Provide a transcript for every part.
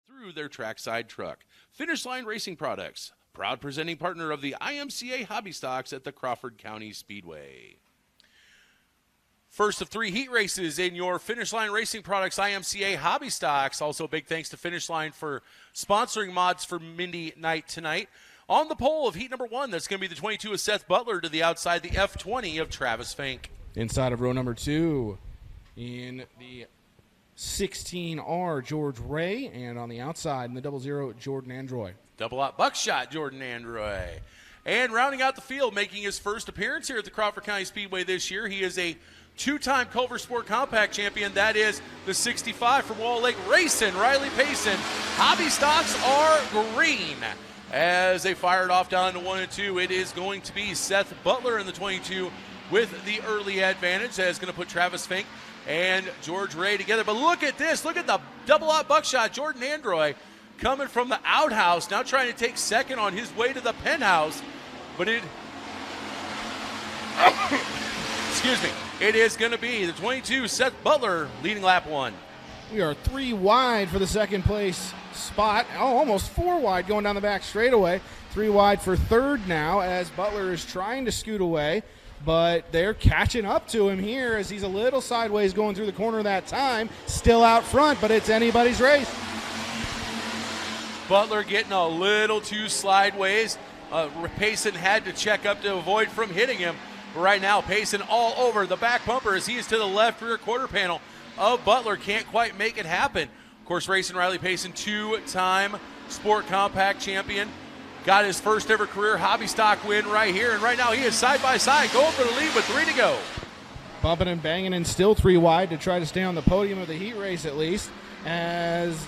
through their trackside truck. Finish Line Racing Products, proud presenting partner of the IMCA Hobby Stocks at the Crawford County Speedway. First of three heat races in your Finish Line Racing Products IMCA Hobby Stocks. Also, big thanks to Finish Line for sponsoring mods for Mindy Night tonight. On the pole of heat number one, that's going to be the 22 of Seth Butler to the outside, the F20 of Travis Fink. Inside of row number two in the 16R, George Ray, and on the outside in the 00, Jordan Androy. Double out buckshot, Jordan Androy. And rounding out the field, making his first appearance here at the Crawford County Speedway this year, he is a two-time Culver Sport Compact champion. That is the 65 from Wall Lake Racing, Riley Payson. Hobby stocks are green. As they fired off down to 1 and 2, it is going to be Seth Butler in the 22 with the early advantage. That is going to put Travis Fink and George Ray together. But look at this. Look at the double-out buckshot. Jordan Androy coming from the outhouse, now trying to take second on his way to the penthouse. But it is going to be the 22, Seth Butler, leading lap one. We are 3 wide for the second place spot. Oh, almost 4 wide going down the back straightaway. 3 wide for third now as Butler is trying to scoot away. But they're catching up to him here as he's a little sideways going through the corner that time. Still out front, but it's anybody's race. Butler getting a little too sideways. Payson had to check up to avoid from hitting him. But right now, Payson all over the back bumper as he is to the left rear quarter panel of Butler. Can't quite make it happen. Of course, racing Riley Payson, 2-time Sport Compact champion. Got his first ever career hobby stock win right here. And right now he is side by side going for the lead with 3 to go. Bumping and banging and still 3 wide to try to stay on the podium of the heat race at least. As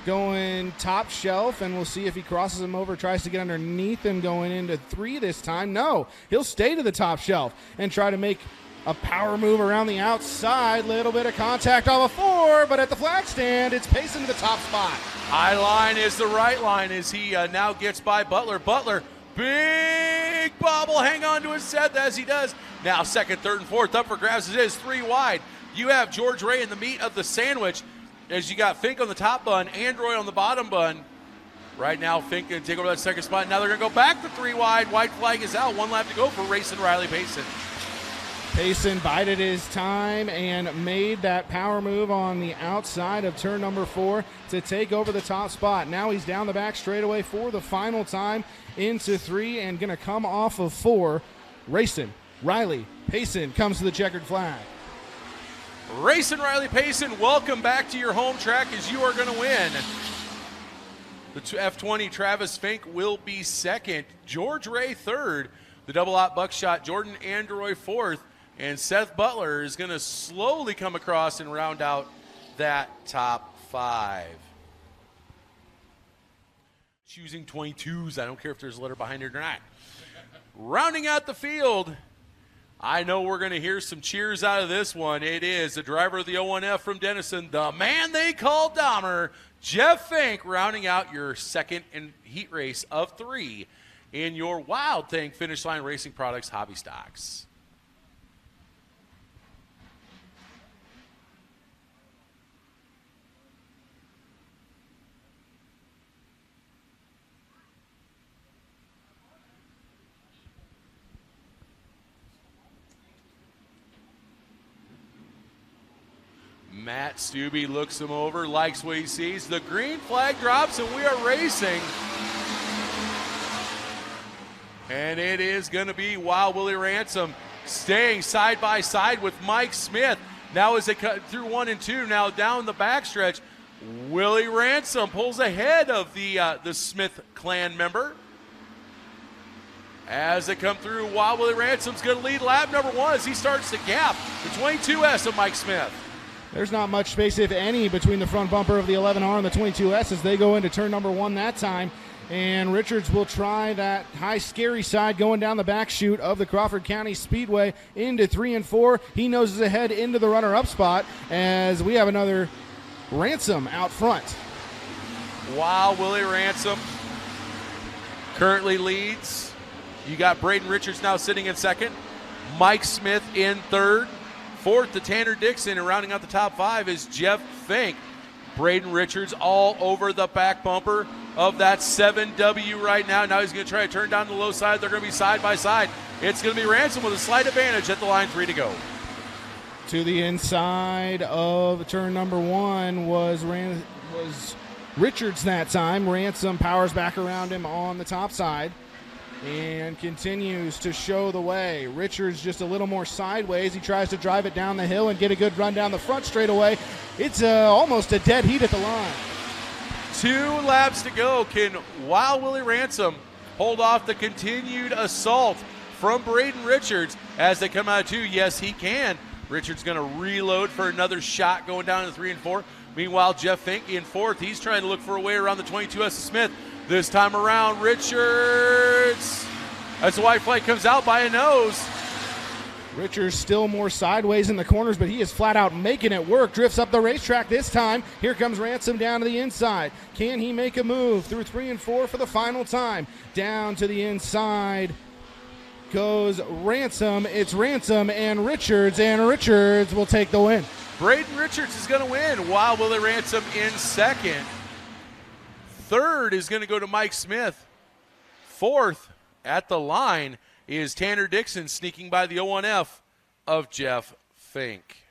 going top shelf, and we'll see if he crosses him over, tries to get underneath him going into 3 this time. No, he'll stay to the top shelf and try to make a power move around the outside. Little bit of contact off a 4, but at the flag stand, it's Payson to the top spot. High line is the right line as he now gets by Butler. Butler, big bobble, hang on to his set as he does. Now second, third, and fourth up for grabs. It is 3 wide. You have George Ray in the meat of the sandwich as you got Fink on the top bun, Android on the bottom bun. Right now, Fink going to take over that second spot. Now they're going to go back to 3 wide. White flag is out. 1 lap to go for racing Riley Payson. Payson bided his time and made that power move on the outside of turn number 4 to take over the top spot. Now he's down the back straightaway for the final time into 3 and going to come off of 4. Racing Riley Payson comes to the checkered flag. Racing Riley Payson, welcome back to your home track as you are going to win. The F20 Travis Fink will be second. George Ray third. The double-out buckshot Jordan Androy fourth. And Seth Butler is going to slowly come across and round out that top 5. Choosing 22s. I don't care if there's a letter behind it or not. Rounding out the field, I know we're going to hear some cheers out of this one. It is the driver of the 01F from Denison, the man they call Dahmer, Jeff Fink, rounding out your second heat race of 3 in your Wild Thing Finish Line Racing Products hobby stocks. Matt Stubbe looks him over, likes what he sees. The green flag drops, and we are racing. And it is going to be Wild Willie Ransom staying side by side with Mike Smith. Now as they cut through 1 and 2, now down the backstretch, Willie Ransom pulls ahead of the Smith clan member. As they come through, Wild Willie Ransom's going to lead lap number 1 as he starts to gap the 22S of Mike Smith. There's not much space, if any, between the front bumper of the 11R and the 22S as they go into turn number 1 that time. And Richards will try that high scary side going down the back chute of the Crawford County Speedway into 3 and 4. He noses ahead into the runner-up spot as we have another Ransom out front. Wild Willie Ransom currently leads. You got Braden Richards now sitting in second. Mike Smith in third. Fourth to Tanner Dixon, and rounding out the top 5 is Jeff Fink. Braden Richards all over the back bumper of that 7W right now. Now he's going to try to turn down the low side. They're going to be side by side. It's going to be Ransom with a slight advantage at the line, 3 to go. To the inside of turn number 1 was Richards that time. Ransom powers back around him on the top side and continues to show the way. Richards just a little more sideways. He tries to drive it down the hill and get a good run down the front straightaway. It's almost a dead heat at the line. 2 laps to go. Can Wild Willie Ransom hold off the continued assault from Braden Richards as they come out of 2? Yes, he can. Richards going to reload for another shot going down to 3 and 4. Meanwhile, Jeff Fink in 4th. He's trying to look for a way around the 22S of Smith. This time around, Richards, as the white flag comes out by a nose. Richards still more sideways in the corners, but he is flat out making it work. Drifts up the racetrack this time. Here comes Ransom down to the inside. Can he make a move through 3 and 4 for the final time? Down to the inside goes Ransom. It's Ransom and Richards will take the win. Braden Richards is going to win. Wild Willie Ransom in 2nd. 3rd is going to go to Mike Smith. 4th at the line is Tanner Dixon, sneaking by the 01F of Jeff Fink.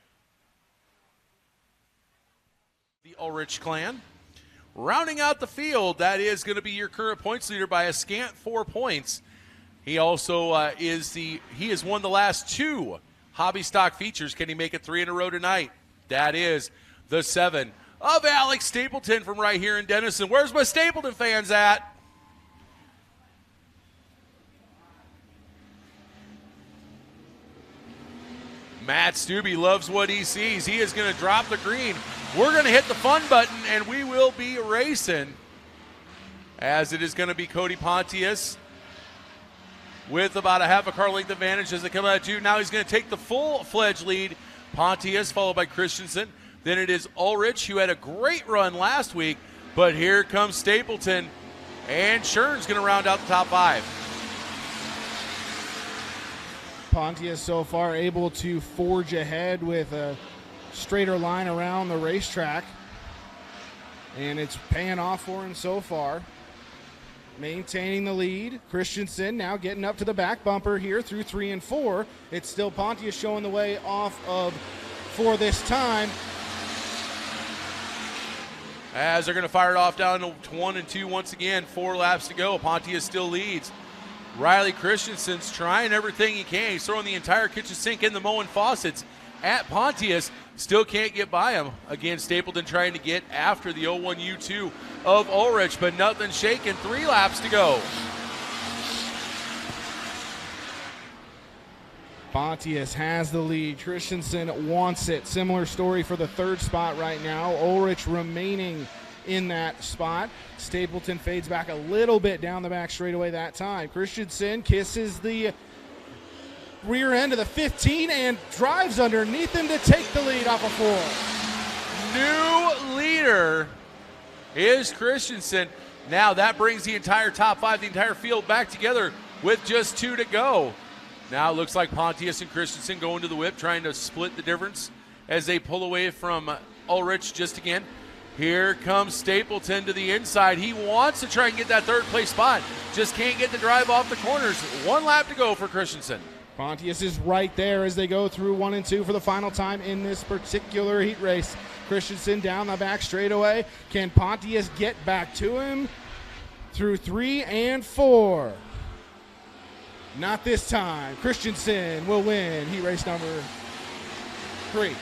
The Ulrich clan. Rounding out the field, that is going to be your current points leader by a scant 4 points. He also he has won the last 2 hobby stock features. Can he make it 3 in a row tonight? That is the 7 of Alex Stapleton from right here in Denison. Where's my Stapleton fans at? Matt Stubbe loves what he sees. He is going to drop the green. We're going to hit the fun button, and we will be racing, as it is going to be Cody Pontius with about a half a car length advantage as they come out of 2. Now he's going to take the full-fledged lead. Pontius followed by Christensen. Then it is Ulrich, who had a great run last week, but here comes Stapleton, and Shern's going to round out the top 5. Pontius so far able to forge ahead with a straighter line around the racetrack, and it's paying off for him so far. Maintaining the lead. Christensen now getting up to the back bumper here through 3 and 4. It's still Pontius showing the way off of 4 this time. As they're going to fire it off down to 1 and 2 once again. 4 laps to go. Pontius still leads. Riley Christensen's trying everything he can. He's throwing the entire kitchen sink in the mowing faucets at Pontius. Still can't get by him. Again, Stapleton trying to get after the 01U2 of Ulrich, but nothing shaking. 3 laps to go. Pontius has the lead. Christensen wants it. Similar story for the 3rd spot right now. Ulrich remaining in that spot. Stapleton fades back a little bit down the back straightaway that time. Christensen kisses the rear end of the 15 and drives underneath him to take the lead off of 4. New leader is Christensen. Now that brings the entire top 5, the entire field back together with just 2 to go. Now it looks like Pontius and Christensen going to the whip, trying to split the difference as they pull away from Ulrich just again. Here comes Stapleton to the inside. He wants to try and get that 3rd place spot. Just can't get the drive off the corners. 1 lap to go for Christensen. Pontius is right there as they go through 1 and 2 for the final time in this particular heat race. Christensen down the back straightaway. Can Pontius get back to him through 3 and 4? Not this time. Christensen will win heat race number 3.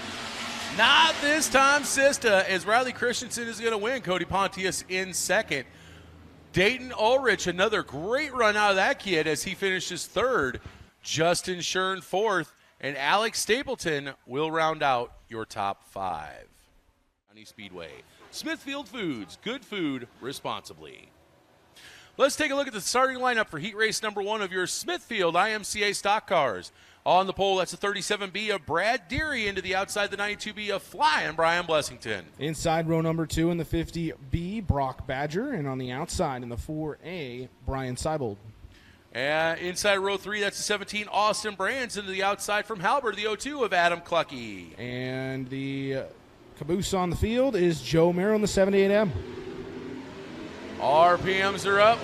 Not this time, Sista, as Riley Christensen is going to win. Cody Pontius in 2nd. Dayton Ulrich, another great run out of that kid as he finishes 3rd. Justin Shern 4th. And Alex Stapleton will round out your top 5. County Speedway. Smithfield Foods. Good food responsibly. Let's take a look at the starting lineup for heat race number 1 of your Smithfield IMCA stock cars. On the pole, that's a 37B of Brad Deary into the outside, the 92B of Flying Brian Blessington. Inside row number 2 in the 50B, Brock Badger. And on the outside in the 4A, Brian Seibold. Inside row 3, that's a 17 Austin Brands into the outside from Halbert, the 02 of Adam Clucky. And the Caboose on the field is Joe Merrill in the 78M. RPMs are up.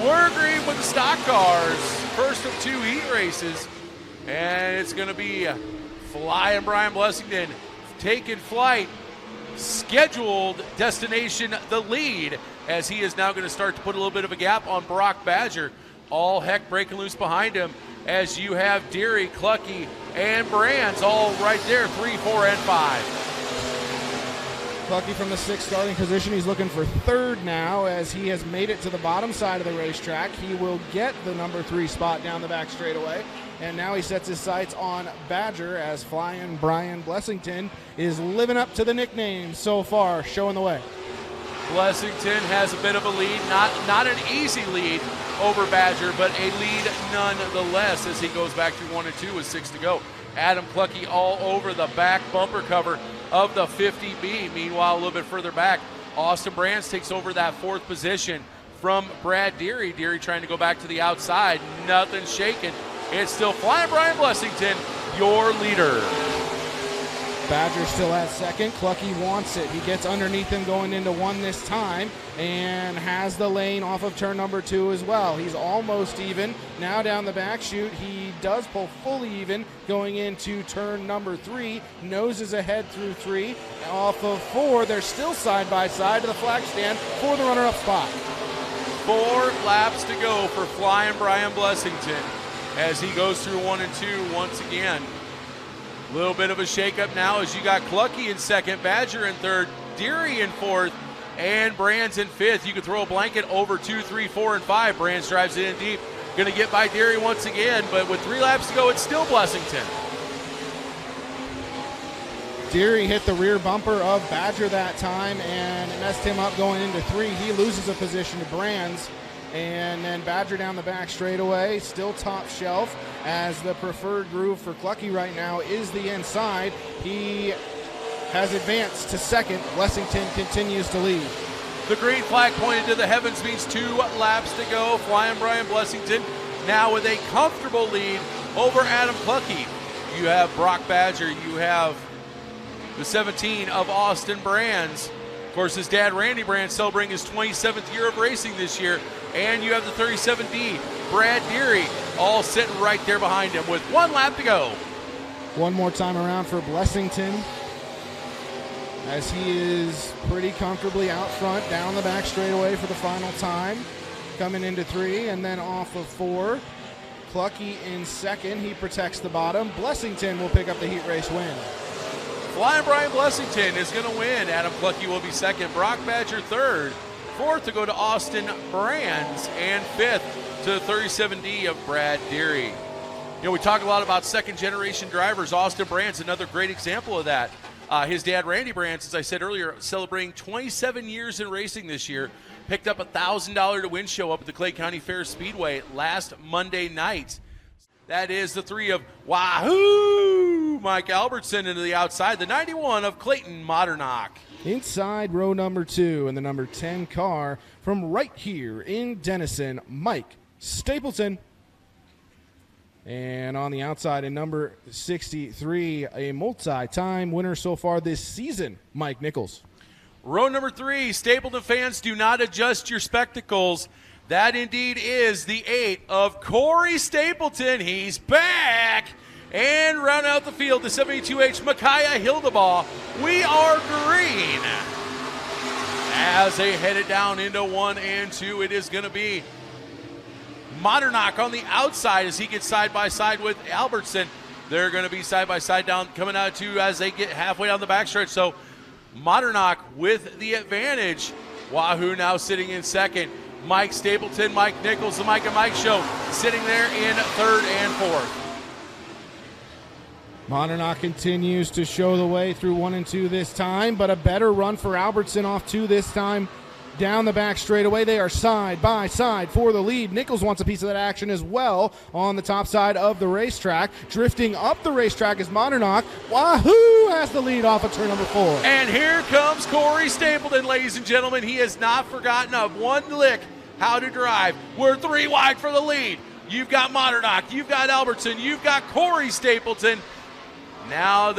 We're green with the stock cars. First of 2 heat races. And it's going to be Flying Brian Blessington taking flight. Scheduled destination, the lead, as he is now going to start to put a little bit of a gap on Brock Badger. All heck breaking loose behind him as you have Deary, Clucky, and Brands all right there, 3, 4, and 5. Clucky from the 6th starting position. He's looking for 3rd now as he has made it to the bottom side of the racetrack. He will get the number 3 spot down the back straightaway. And now he sets his sights on Badger as Flying Brian Blessington is living up to the nickname so far, showing the way. Blessington has a bit of a lead, not an easy lead over Badger, but a lead nonetheless as he goes back to 1 and 2 with 6 to go. Adam Clucky all over the back bumper cover of the 50B. Meanwhile, a little bit further back, Austin Brands takes over that 4th position from Brad Deary. Deary trying to go back to the outside. Nothing shaking. It's still Flying Brian Blessington, your leader. Badger still at 2nd. Clucky wants it. He gets underneath him going into 1 this time and has the lane off of turn number 2 as well. He's almost even. Now down the back chute, he does pull fully even going into turn number 3. Noses ahead through 3. Off of 4, they're still side by side to the flag stand for the runner-up spot. 4 laps to go for Flying Brian Blessington as he goes through 1 and 2 once again. A little bit of a shakeup now as you got Clucky in 2nd, Badger in 3rd, Deary in 4th, and Brands in 5th. You can throw a blanket over 2, 3, 4, and 5. Brands drives it in deep. Going to get by Deary once again, but with 3 laps to go, it's still Blessington. Deary hit the rear bumper of Badger that time and messed him up going into 3. He loses a position to Brands. And then Badger down the back straightaway, still top shelf, as the preferred groove for Clucky right now is the inside. He has advanced to 2nd. Blessington continues to lead. The green flag pointed to the heavens means 2 laps to go. Flying Brian Blessington now with a comfortable lead over Adam Clucky. You have Brock Badger, you have the 17 of Austin Brands. Of course, his dad, Randy Brands, celebrating his 27th year of racing this year. And you have the 37D, Brad Deary, all sitting right there behind him with 1 lap to go. One more time around for Blessington as he is pretty comfortably out front, down the back straightaway for the final time. Coming into 3 and then off of 4. Clucky in 2nd. He protects the bottom. Blessington will pick up the heat race win. Flying Brian Blessington is going to win. Adam Clucky will be 2nd. Brock Badger 3rd. 4th to go to Austin Brands, and 5th to the 37D of Brad Deary. You know, we talk a lot about 2nd-generation drivers. Austin Brands, another great example of that. His dad, Randy Brands, as I said earlier, celebrating 27 years in racing this year, picked up a $1,000 to win show up at the Clay County Fair Speedway last Monday night. That is the 3 of Wahoo! Mike Albertson into the outside, the 91 of Clayton Modernock. Inside row number 2 in the number 10 car from right here in Denison, Mike Stapleton. And on the outside in number 63, a multi-time winner so far this season, Mike Nichols. Row number 3, Stapleton fans, do not adjust your spectacles. That indeed is the 8 of Corey Stapleton. He's back. And round out the field, the 72H Micaiah Hildebaugh. We are green. As they headed down into 1 and 2, it is going to be Modernock on the outside as he gets side by side with Albertson. They're going to be side by side down, coming out 2 as they get halfway down the backstretch. So Modernock with the advantage. Wahoo now sitting in 2nd. Mike Stapleton, Mike Nichols, the Mike and Mike show sitting there in 3rd and 4th. Modernock continues to show the way through 1 and 2 this time, but a better run for Albertson off 2 this time. Down the back straightaway, they are side by side for the lead. Nichols wants a piece of that action as well on the top side of the racetrack. Drifting up the racetrack is Modernock. Wahoo has the lead off of turn number 4. And here comes Corey Stapleton, ladies and gentlemen. He has not forgotten of one lick how to drive. We're 3 wide for the lead. You've got Modernock, you've got Albertson, you've got Corey Stapleton. Now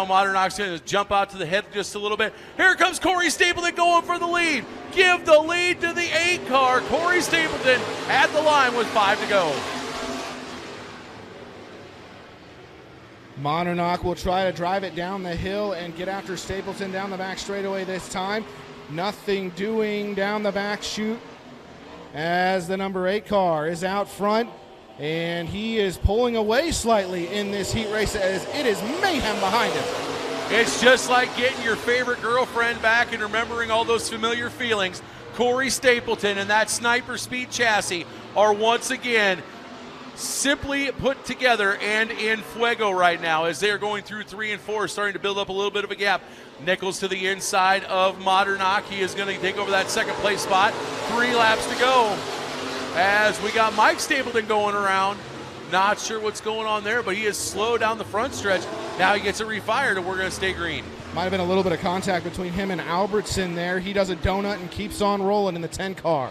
Modern Knock's going to jump out to the head just a little bit. Here comes Corey Stapleton going for the lead. Give the lead to the 8 car. Corey Stapleton at the line with 5 to go. Monarch will try to drive it down the hill and get after Stapleton down the back straightaway this time. Nothing doing down the back chute as the number 8 car is out front, and he is pulling away slightly in this heat race as it is mayhem behind him. It's just like getting your favorite girlfriend back and remembering all those familiar feelings. Corey Stapleton and that Sniper Speed chassis are once again simply put together and in fuego right now as they are going through 3 and 4, starting to build up a little bit of a gap. Nichols to the inside of Modernach. He is going to take over that second place spot. 3 laps to go as we got Mike Stapleton going around. Not sure what's going on there, but he is slow down the front stretch. Now he gets it refired, and we're going to stay green. Might have been a little bit of contact between him and Albertson there. He does a donut and keeps on rolling in the 10 car.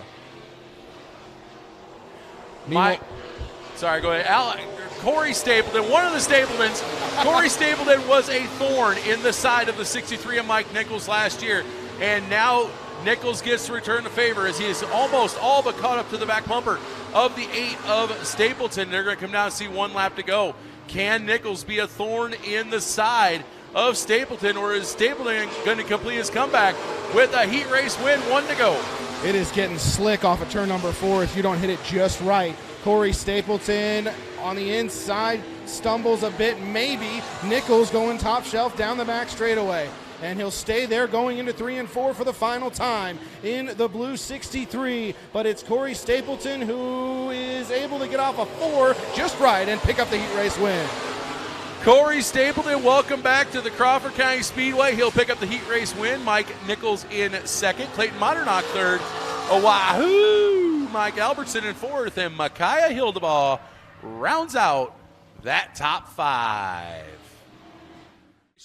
Sorry, go ahead. Corey Stapleton, one of the Stapletons. Corey Stapleton was a thorn in the side of the 63 of Mike Nichols last year, and now Nichols gets to return the favor as he is almost all but caught up to the back bumper of the 8 of Stapleton. They're going to come down and see 1 lap to go. Can Nichols be a thorn in the side of Stapleton, or is Stapleton going to complete his comeback with a heat race win? 1 to go. It is getting slick off of turn number 4 if you don't hit it just right. Corey Stapleton on the inside stumbles a bit, maybe. Nichols going top shelf down the back straightaway. And he'll stay there going into 3 and 4 for the final time in the blue 63. But it's Corey Stapleton who is able to get off a 4 just right and pick up the heat race win. Corey Stapleton, welcome back to the Crawford County Speedway. He'll pick up the heat race win. Mike Nichols in second. Clayton Modernach third. Wahoo! Mike Albertson in fourth. And Micaiah Hildebaugh rounds out that top 5.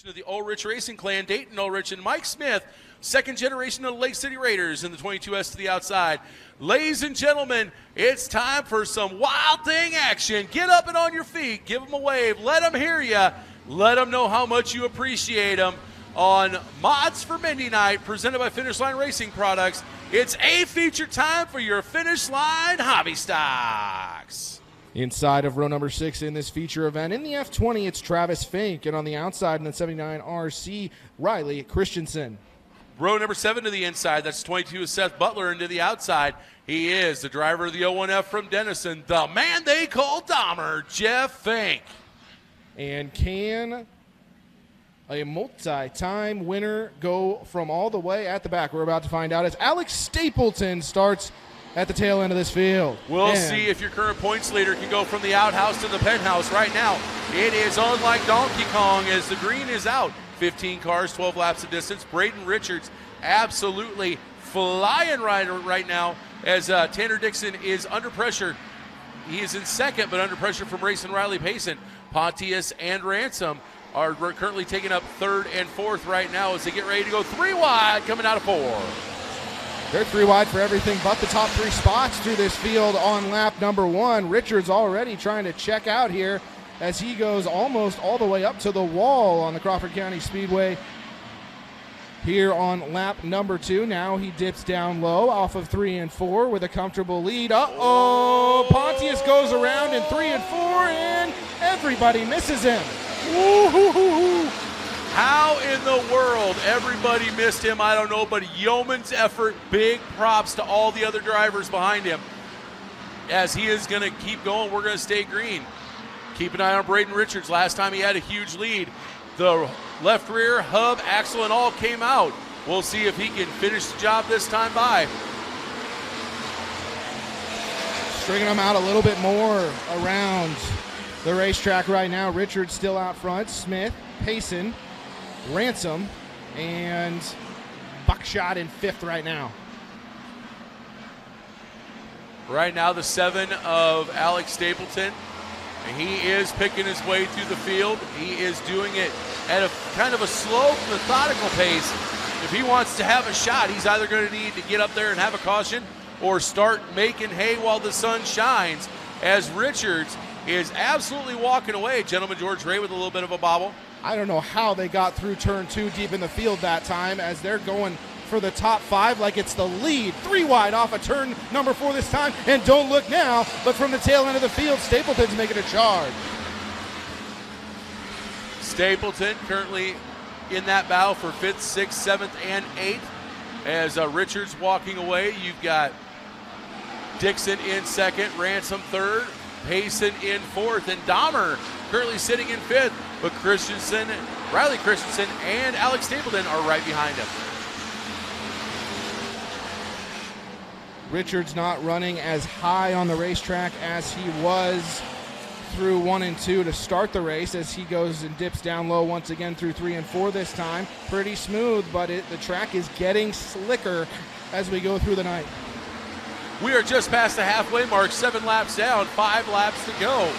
Of the Ulrich Racing Clan, Dayton Ulrich and Mike Smith, second generation of the Lake City Raiders in the 22S to the outside. Ladies and gentlemen, it's time for some Wild Thing action. Get up and on your feet. Give them a wave. Let them hear you. Let them know how much you appreciate them. On Mods for Mindy Night, presented by Finish Line Racing Products, it's a feature time for your Finish Line Hobby Stocks. Inside of row number 6 in this feature event, in the F20, it's Travis Fink, and on the outside in the 79 RC, Riley Christensen. Row number 7 to the inside, that's 22 is Seth Butler, and to the outside, he is the driver of the 01F from Denison, the man they call Dahmer, Jeff Fink. And can a multi-time winner go from all the way at the back? We're about to find out as Alex Stapleton starts at the tail end of this field. We'll see if your current points leader can go from the outhouse to the penthouse right now. It is on like Donkey Kong as the green is out. 15 cars, 12 laps of distance. Braden Richards absolutely flying right now as Tanner Dixon is under pressure. He is in second, but under pressure from Racing Riley Payson. Pontius and Ransom are currently taking up third and fourth right now as they get ready to go 3 wide coming out of 4. They're 3 wide for everything but the top 3 spots through this field on lap number 1. Richards already trying to check out here as he goes almost all the way up to the wall on the Crawford County Speedway here on lap number 2. Now he dips down low off of 3 and 4 with a comfortable lead. Pontius goes around in 3 and 4 and everybody misses him. Woo-hoo-hoo-hoo. How in the world everybody missed him, I don't know, but yeoman's effort, big props to all the other drivers behind him. As he is going to keep going, we're going to stay green. Keep an eye on Braden Richards. Last time he had a huge lead. The left rear, hub, axle, and all came out. We'll see if he can finish the job this time by. Stringing them out a little bit more around the racetrack right now. Richards still out front. Smith, Payson, Ransom, and Buckshot in 5th right now. Right now, the 7 of Alex Stapleton. And he is picking his way through the field. He is doing it at a kind of a slow, methodical pace. If he wants to have a shot, he's either going to need to get up there and have a caution or start making hay while the sun shines, as Richards is absolutely walking away. Gentleman George Ray with a little bit of a bobble. I don't know how they got through turn 2 deep in the field that time, as they're going for the top 5 like it's the lead. 3 wide off of turn number 4 this time, and don't look now, but from the tail end of the field, Stapleton's making a charge. Stapleton currently in that battle for 5th, 6th, 7th, and 8th. As Richards walking away, you've got Dixon in 2nd, Ransom 3rd, Payson in 4th, and Dahmer currently sitting in 5th, but Riley Christensen, and Alex Stapleton are right behind him. Richards not running as high on the racetrack as he was through 1 and 2 to start the race, as he goes and dips down low once again through 3 and 4 this time. Pretty smooth, but the track is getting slicker as we go through the night. We are just past the halfway mark, 7 laps down, 5 laps to go.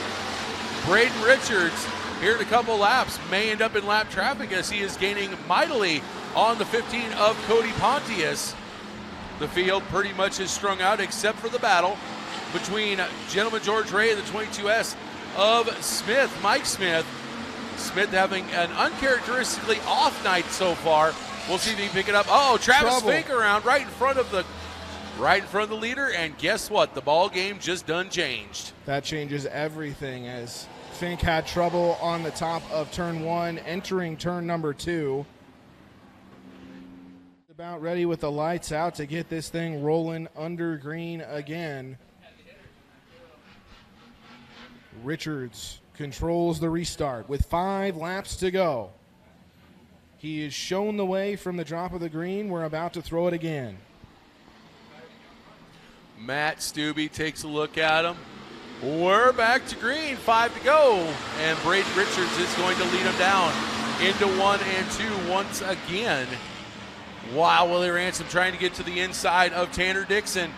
Braden Richards here in a couple laps may end up in lap traffic as he is gaining mightily on the 15 of Cody Pontius. The field pretty much is strung out except for the battle between Gentleman George Ray and the 22S of Smith, Mike Smith. Smith having an uncharacteristically off night so far. We'll see if he can pick it up. Oh, Travis Fink around right in front of the leader, and guess what? The ball game just done changed. That changes everything, as Fink had trouble on the top of turn 1, entering turn number 2. About ready with the lights out to get this thing rolling under green again. Richards controls the restart with 5 laps to go. He has shown the way from the drop of the green. We're about to throw it again. Matt Stubbe takes a look at him. We're back to green, 5 to go. And Braden Richards is going to lead him down into 1 and 2 once again. Wow, Willie Ransom trying to get to the inside of Tanner Dixon.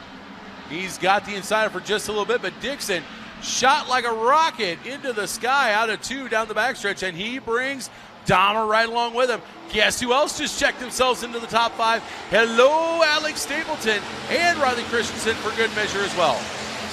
He's got the inside for just a little bit, but Dixon shot like a rocket into the sky out of 2 down the backstretch, and he brings Dahmer right along with him. Guess who else just checked themselves into the top 5? Hello, Alex Stapleton and Riley Christensen for good measure as well.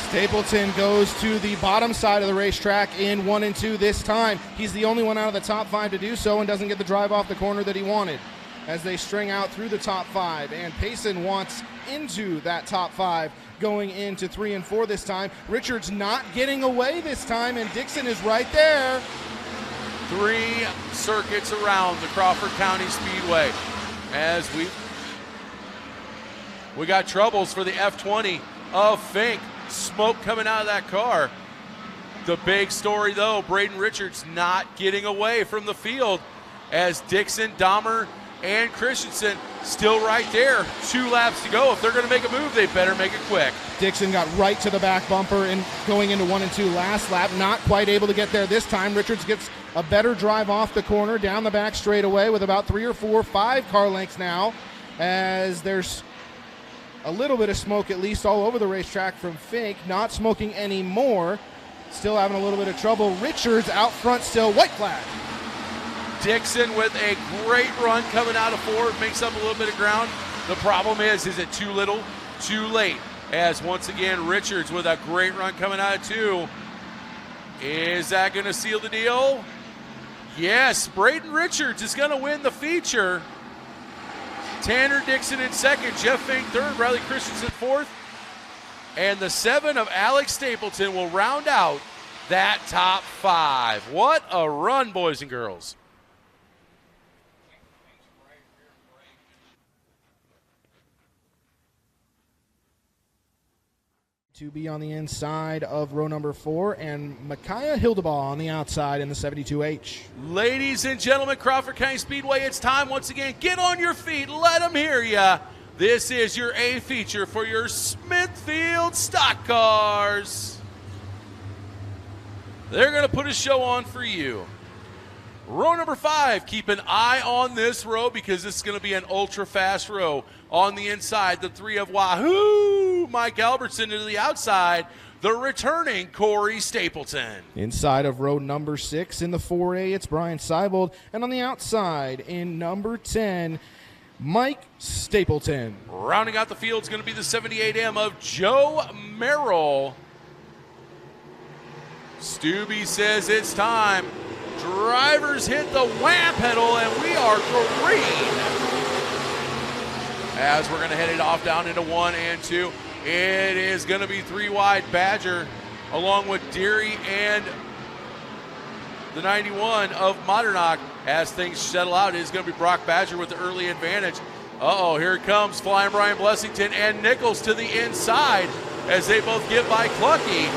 Stapleton goes to the bottom side of the racetrack in 1 and 2 this time. He's the only one out of the top 5 to do so and doesn't get the drive off the corner that he wanted, as they string out through the top 5. And Payson wants into that top 5 going into 3 and 4 this time. Richards not getting away this time, and Dixon is right there. 3 circuits around the Crawford County Speedway as we got troubles for the F20 of Fink. Smoke coming out of that car. The big story though, Braden Richards not getting away from the field, as Dixon, Dahmer, and Christensen still right there. 2 laps to go. If they're going to make a move, they better make it quick. Dixon got right to the back bumper and going into 1 and 2 last lap. Not quite able to get there this time. Richards gets a better drive off the corner, down the back straightaway with about 3 or 4, 5 car lengths now, as there's a little bit of smoke at least all over the racetrack from Fink. Not smoking anymore. Still having a little bit of trouble. Richards out front still. White flag. Dixon with a great run coming out of 4, makes up a little bit of ground. The problem is it too little, too late? As once again, Richards with a great run coming out of 2. Is that going to seal the deal? Yes, Braden Richards is going to win the feature. Tanner Dixon in 2nd, Jeff Fink 3rd, Riley Christensen 4th. And the 7 of Alex Stapleton will round out that top 5. What a run, boys and girls. To be on the inside of row number 4, and Micaiah Hildebaugh on the outside in the 72H. Ladies and gentlemen, Crawford County Speedway, it's time once again. Get on your feet. Let them hear ya. This is your A feature for your Smithfield stock cars. They're going to put a show on for you. Row number 5, keep an eye on this row because this is going to be an ultra-fast row. On the inside, the 3 of Wahoo, Mike Albertson to the outside, the returning Corey Stapleton. Inside of row number 6 in the 4A, it's Brian Seibold. And on the outside in number 10, Mike Stapleton. Rounding out the field is going to be the 78M of Joe Merrill. Stubby says it's time. Drivers hit the wham pedal, and we are green. As we're going to head it off down into 1 and 2. It is going to be 3 wide Badger along with Deary and the 91 of Modernock. As things settle out, it is going to be Brock Badger with the early advantage. Here it comes, flying Brian Blessington and Nichols to the inside as they both get by Clucky.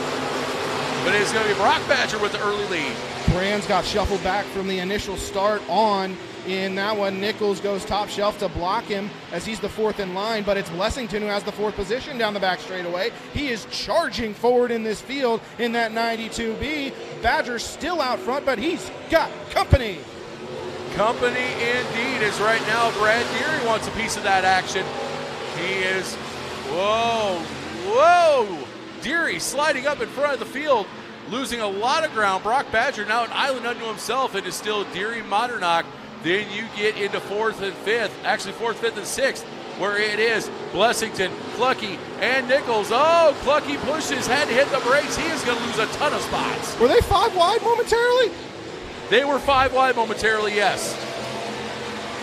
But it's going to be Brock Badger with the early lead. Brands got shuffled back from the initial start on in that one. Nichols goes top shelf to block him as he's the 4th in line, but it's Blessington who has the 4th position down the back straightaway. He is charging forward in this field in that 92B. Badger still out front, but he's got company. Company indeed, as right now Brad Deary wants a piece of that action. He is, whoa. Deary sliding up in front of the field, losing a lot of ground. Brock Badger now an island unto himself. It is still Deary, Modernock. Then you get into 4th and 5th, actually 4th, 5th, and 6th, where it is Blessington, Clucky, and Nichols. Clucky pushes, had to hit the brakes. He is going to lose a ton of spots. Were they 5 wide momentarily? They were 5 wide momentarily, yes.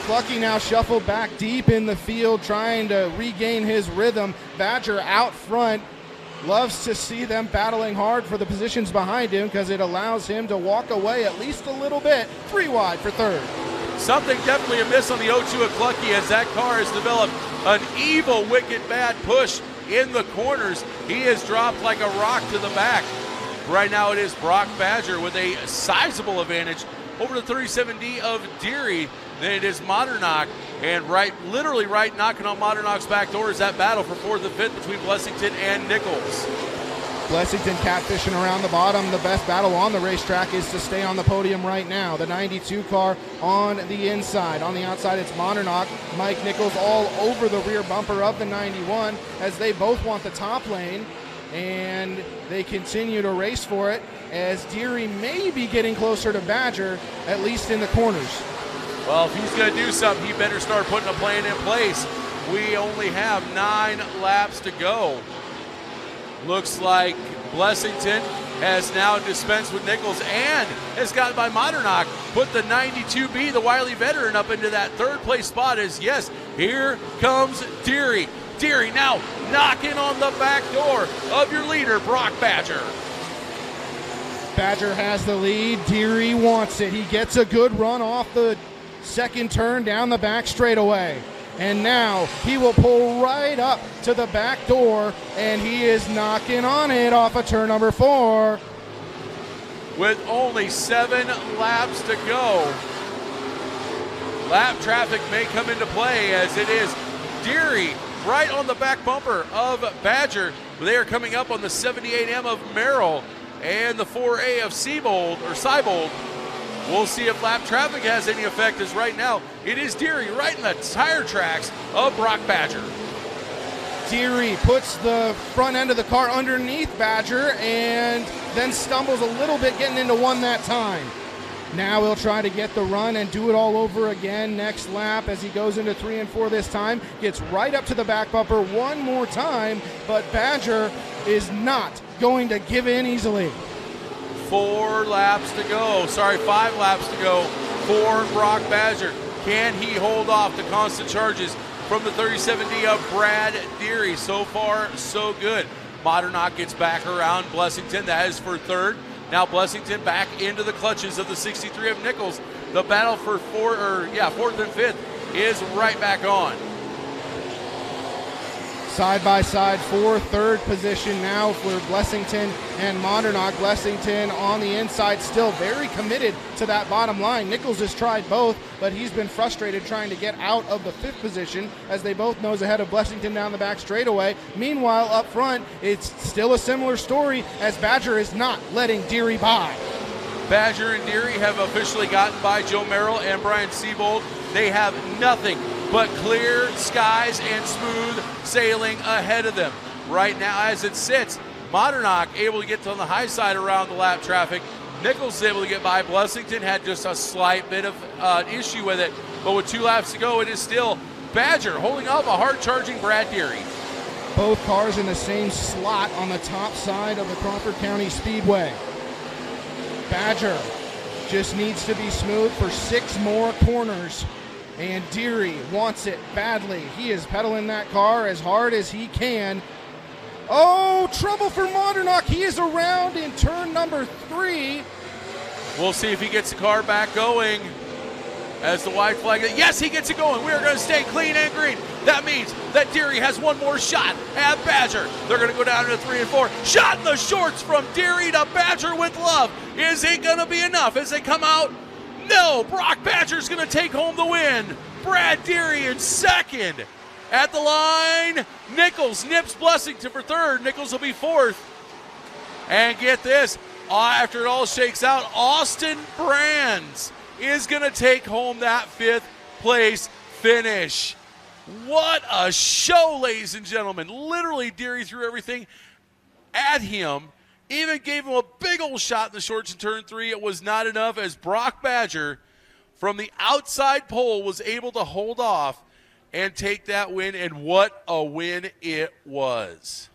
Clucky now shuffled back deep in the field, trying to regain his rhythm. Badger out front. Loves to see them battling hard for the positions behind him because it allows him to walk away at least a little bit. 3 wide for 3rd. Something definitely amiss on the 0-2 of Clucky as that car has developed an evil, wicked, bad push in the corners. He has dropped like a rock to the back. Right now it is Brock Badger with a sizable advantage over the 37D of Deary. Then it is Modernock, and literally knocking on Modernock's back door is that battle for 4th and 5th between Blessington and Nichols. Blessington catfishing around the bottom. The best battle on the racetrack is to stay on the podium right now. The 92 car on the inside. On the outside, it's Modernock. Mike Nichols all over the rear bumper of the 91 as they both want the top lane, and they continue to race for it as Deary may be getting closer to Badger, at least in the corners. Well, if he's going to do something, he better start putting a plan in place. We only have 9 laps to go. Looks like Blessington has now dispensed with Nichols and has gotten by Modernock. Put the 92B, the wily veteran, up into that 3rd place spot as, yes, here comes Deary. Deary now knocking on the back door of your leader, Brock Badger. Badger has the lead. Deary wants it. He gets a good run off the 2nd turn down the back straightaway. And now he will pull right up to the back door, and he is knocking on it off of turn number 4. With only 7 laps to go, lap traffic may come into play as it is Deary right on the back bumper of Badger. They are coming up on the 78M of Merrill and the 4A of Seibold. We'll see if lap traffic has any effect, as right now it is Deary right in the tire tracks of Brock Badger. Deary puts the front end of the car underneath Badger and then stumbles a little bit getting into 1 that time. Now he'll try to get the run and do it all over again next lap as he goes into 3 and 4 this time. Gets right up to the back bumper 1 more time, but Badger is not going to give in easily. 5 laps to go for Brock Badger. Can he hold off the constant charges from the 37D of Brad Deary? So far, so good. Modernock gets back around Blessington. That is for 3rd. Now Blessington back into the clutches of the 63 of Nichols. The battle for 4th and 5th is right back on. Side by side for 3rd position now for Blessington and Modernock. Blessington on the inside, still very committed to that bottom line. Nichols has tried both, but he's been frustrated trying to get out of the 5th position as they both nose ahead of Blessington down the back straightaway. Meanwhile, up front, it's still a similar story as Badger is not letting Deary by. Badger and Deary have officially gotten by Joe Merrill and Brian Seibold. They have nothing but clear skies and smooth sailing ahead of them. Right now, as it sits, Modernock able to get on the high side around the lap traffic. Nichols is able to get by. Blessington had just a slight bit of issue with it, but with 2 laps to go, it is still Badger holding up a hard-charging Brad Deary. Both cars in the same slot on the top side of the Crawford County Speedway. Badger just needs to be smooth for 6 more corners. And Deary wants it badly. He is pedaling that car as hard as he can. Oh, trouble for Mondernock. He is around in turn number 3. We'll see if he gets the car back going as the white flag. Yes, he gets it going. We are going to stay clean and green. That means that Deary has one more shot at Badger. They're going to go down to 3 and 4. Shot in the shorts from Deary to Badger with love. Is it going to be enough as they come out? No, Brock Badger's going to take home the win. Brad Deary in second. At the line, Nichols nips Blessington for third. Nichols will be fourth. And get this, after it all shakes out, Austin Brands is going to take home that 5th place finish. What a show, ladies and gentlemen. Literally, Deary threw everything at him. Even gave him a big old shot in the shorts in turn 3. It was not enough as Brock Badger from the outside pole was able to hold off and take that win, and what a win it was.